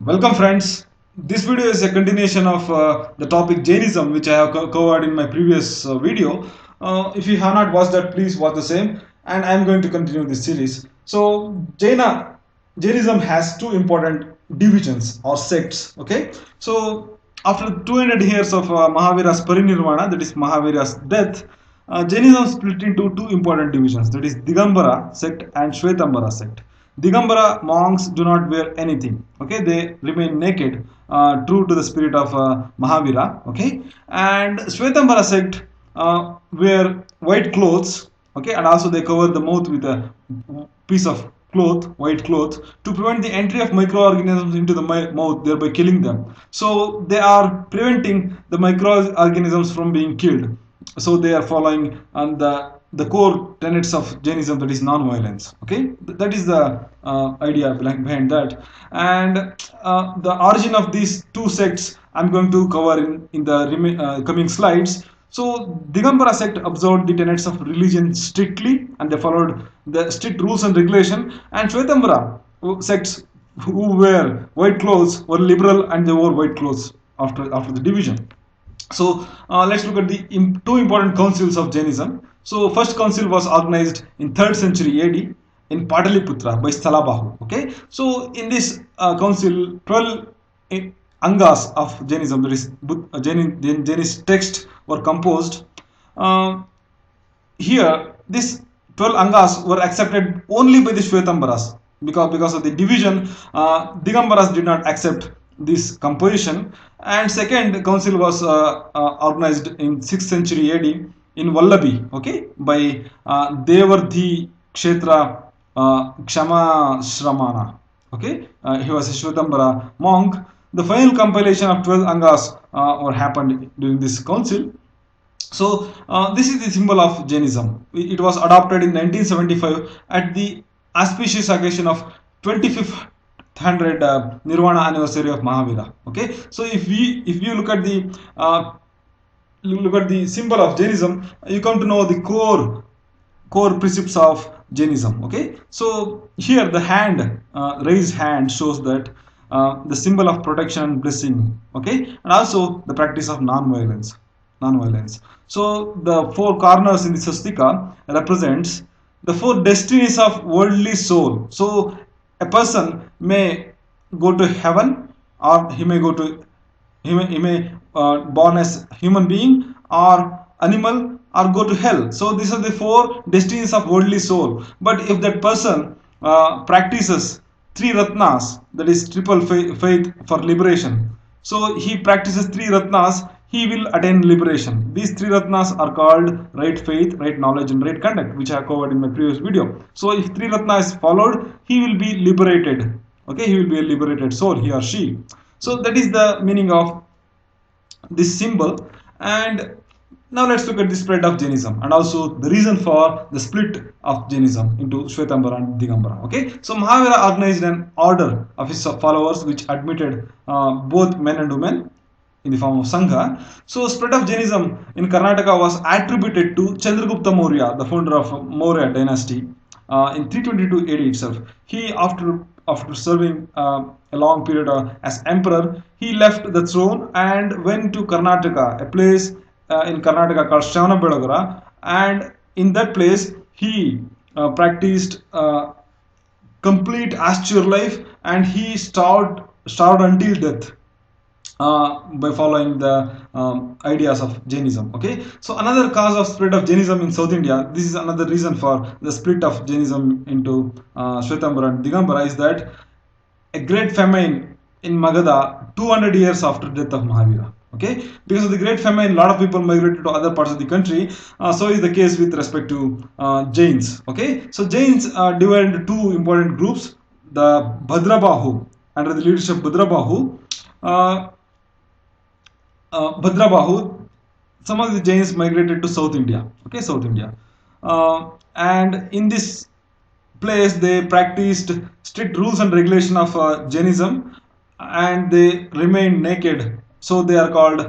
Welcome friends. This video is a continuation of the topic Jainism, which I have covered in my previous video. If you have not watched that, please watch the same, and I am going to continue this series. So Jainism has two important divisions or sects. Okay, so after 200 years of Mahavira's parinirvana, that is Mahavira's death, Jainism split into two important divisions, that is Digambara sect and Shwethambara sect. Digambara monks do not wear anything. Okay, they remain naked, true to the spirit of Mahavira. Okay, and Shwethambara sect wear white clothes. Okay, and also they cover the mouth with a piece of cloth, white cloth, to prevent the entry of microorganisms into the mouth, thereby killing them. So they are preventing the microorganisms from being killed. So they are following on the core tenets of Jainism, that is non-violence. Okay, that is the idea behind that. And the origin of these two sects I'm going to cover in the coming slides. So Digambara sect observed the tenets of religion strictly, and they followed the strict rules and regulation. And Shwethambara sects who wear white clothes were liberal, and they wore white clothes after the division. So let's look at the two important councils of Jainism. So first council was organized in 3rd century AD in Pataliputra by Stalabahu. Okay, so in this council, 12 angas of Jainism, that is Jainist texts, were composed. Uh, Here, these 12 angas were accepted only by the Shwetambaras, because of the division. Digambaras did not accept this composition. And second council was organized in 6th century AD in Vallabi, okay, by Devardhi Kshetra Kshama Shramana. Okay, he was a Shwetambara monk. The final compilation of 12 angas were happened during this council. So this is the symbol of Jainism. It was adopted in 1975 at the auspicious occasion of 25th hundred Nirvana anniversary of Mahavira. Okay, so if you look at the symbol of Jainism, you come to know the core precepts of Jainism. Okay, so here the hand, raised hand, shows that the symbol of protection and blessing. Okay, and also the practice of non-violence. So the four corners in the swastika represents the four destinies of worldly soul. So a person may go to heaven, or he may born as human being or animal, or go to hell. So these are the four destinies of worldly soul. But if that person practices three ratnas, that is triple faith for liberation, so he practices three ratnas, he will attain liberation. These three ratnas are called right faith, right knowledge, and right conduct, which I have covered in my previous video. So if three ratna is followed, he will be liberated. Okay, he will be a liberated soul, he or she. So that is the meaning of this symbol. And now let's look at the spread of Jainism and also the reason for the split of Jainism into Shwetambara and Digambara. Okay, so Mahavira organized an order of his followers which admitted both men and women in the form of Sangha. So spread of Jainism in Karnataka was attributed to Chandragupta Maurya, the founder of Maurya dynasty, in 322 AD itself. He, after serving a long period as emperor, he left the throne and went to Karnataka, a place in Karnataka called Shravana, and in that place he practiced complete austere life, and he starved until death by following the ideas of Jainism. Okay, so another cause of spread of Jainism in South India, this is another reason for the split of Jainism into Shwetambara and Digambara, is that a great famine in Magadha 200 years after death of Mahavira. Okay, because of the great famine, a lot of people migrated to other parts of the country. So is the case with respect to Jains. Okay, so Jains divided into two important groups: the Bhadrabahu, under the leadership of Bhadrabahu. Bhadrabahu, some of the Jains migrated to South India. Okay, South India, and in this place they practiced strict rules and regulation of Jainism, and they remained naked. So they are called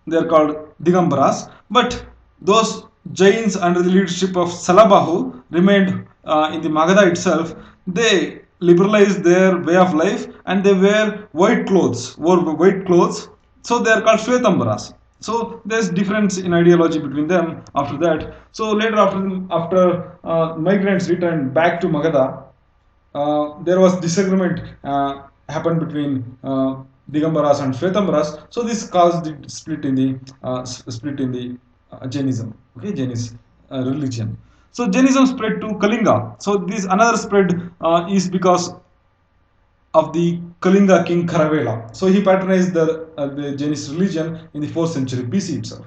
Digambaras. But those Jains under the leadership of Salabahu remained in the Magadha itself. They liberalized their way of life, and they wear white clothes, wore white clothes. So they are called Shwethambaras. So there's difference in ideology between them after that. So later, after migrants returned back to Magadha, there was disagreement happened between Digambaras and Shwethambaras. So this caused the split in the Jainism. Okay, Jainism religion. So Jainism spread to Kalinga. So this another spread is because of the Kalinga king Kharavela. So he patronized the Jainist religion in the 4th century BC itself.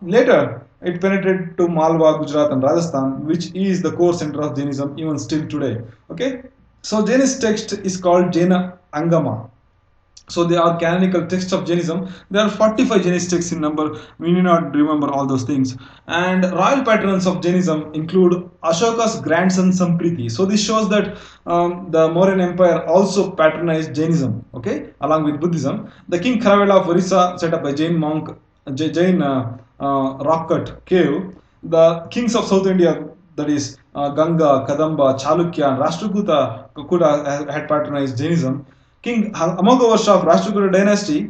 Later, it penetrated to Malwa, Gujarat, and Rajasthan, which is the core center of Jainism even still today. Okay, so Jainist text is called Jaina Angama. So they are canonical texts of Jainism. There are 45 Jainist texts in number. We need not remember all those things. And royal patrons of Jainism include Ashoka's grandson Sampriti. So this shows that the Mauryan Empire also patronized Jainism, okay, along with Buddhism. The king Kharavela of Orissa set up a Jain monk, Jain rock cut cave. The kings of South India, that is Ganga, Kadamba, Chalukya, and Rashtrakuta Kukuda had patronized Jainism. King Amagavarsha of Rashtrakuta dynasty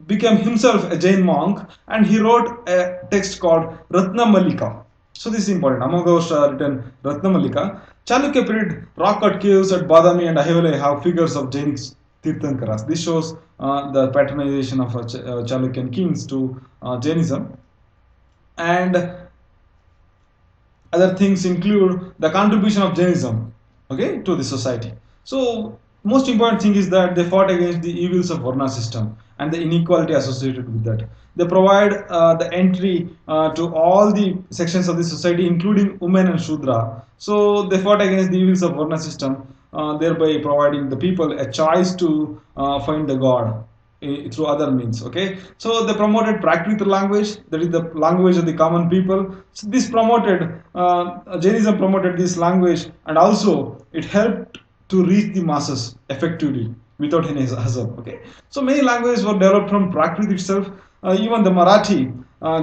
became himself a Jain monk, and he wrote a text called Ratnamalika. So this is important. Amagavarsha written Ratnamalika. Chalukya period rock cut caves at Badami and Ahivale have figures of Jain Tirthankaras. This shows the patronization of Chalukyan kings to Jainism. And other things include the contribution of Jainism, okay, to the society. So most important thing is that they fought against the evils of Varna system and the inequality associated with that. They provide the entry to all the sections of the society, including women and Shudra. So they fought against the evils of Varna system, thereby providing the people a choice to find the God through other means. Okay, so they promoted Prakrit language, that is the language of the common people. So this promoted Jainism promoted this language, and also it helped to reach the masses effectively without any hassle. Okay, so many languages were developed from Prakrit itself. Even the Marathi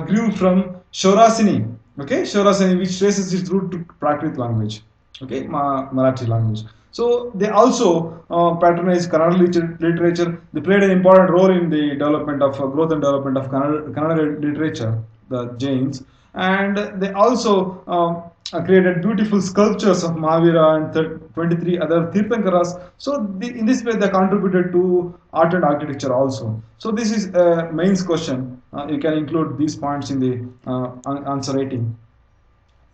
grew from Shaurasini. Okay, Shaurasini, which traces its root to Prakrit language. Okay, Marathi language. So they also patronized Kannada literature. They played an important role in the development of growth and development of Kannada literature, the Jains, and they also created beautiful sculptures of Mahavira and 23 other Tirthankaras. So in this way, they contributed to art and architecture also. So this is a mains question. You can include these points in the answer rating.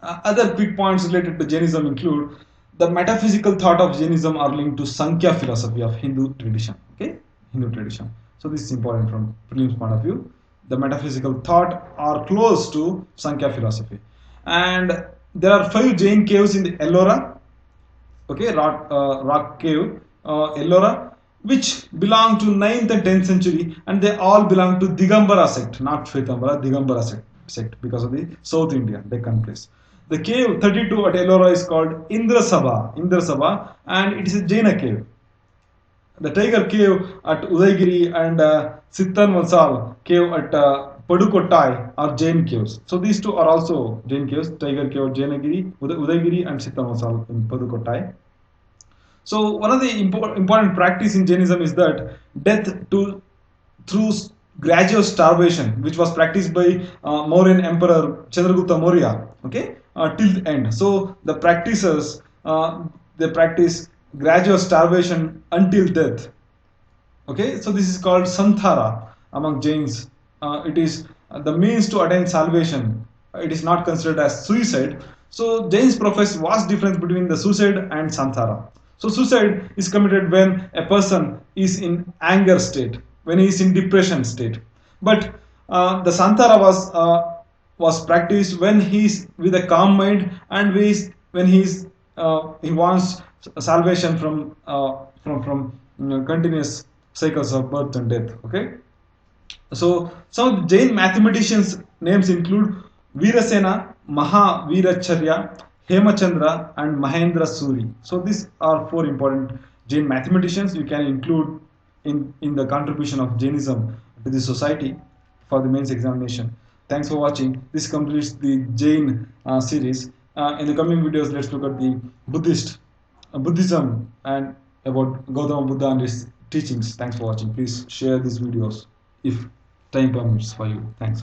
Other quick points related to Jainism include the metaphysical thought of Jainism are linked to Sankhya philosophy of Hindu tradition. Okay, Hindu tradition. So this is important from prelims point of view. The metaphysical thought are close to Sankhya philosophy, and there are 5 Jain caves in the Ellora. Okay, rock cave, Ellora, which belong to 9th and 10th century, and they all belong to Digambara sect, not Shwethambara, Digambara sect because of the South India, Deccan place. The cave 32 at Ellora is called Indrasabha, and it is a Jaina cave. The Tiger Cave at Udaigiri and Sittan Masal Cave at Padukottai are Jain caves. So these two are also Jain caves, Tiger Cave at Jainagiri, Udaigiri, and Sittan Masal in Padukottai. So one of the important practice in Jainism is that death through gradual starvation, which was practiced by Mauryan Emperor Chandragupta Maurya, okay, till the end. So the practitioners they practice gradual starvation until death. Okay, so this is called Santhara among Jains. It is the means to attain salvation. It is not considered as suicide. So Jains profess vast difference between the suicide and Santhara. So suicide is committed when a person is in anger state, when he is in depression state. But the Santhara was practiced when he is with a calm mind and when he wants salvation from continuous cycles of birth and death. Okay, so some of the Jain mathematicians names include Virasena, Mahaviracharya, Hemachandra, and Mahendra Suri. So these are 4 important Jain mathematicians you can include in the contribution of Jainism to the society for the mains examination. Thanks for watching. This completes the Jain series. In the coming videos, let's look at the Buddhist Buddhism and about Gautama Buddha and his teachings. Thanks for watching. Please share these videos if time permits for you. Thanks.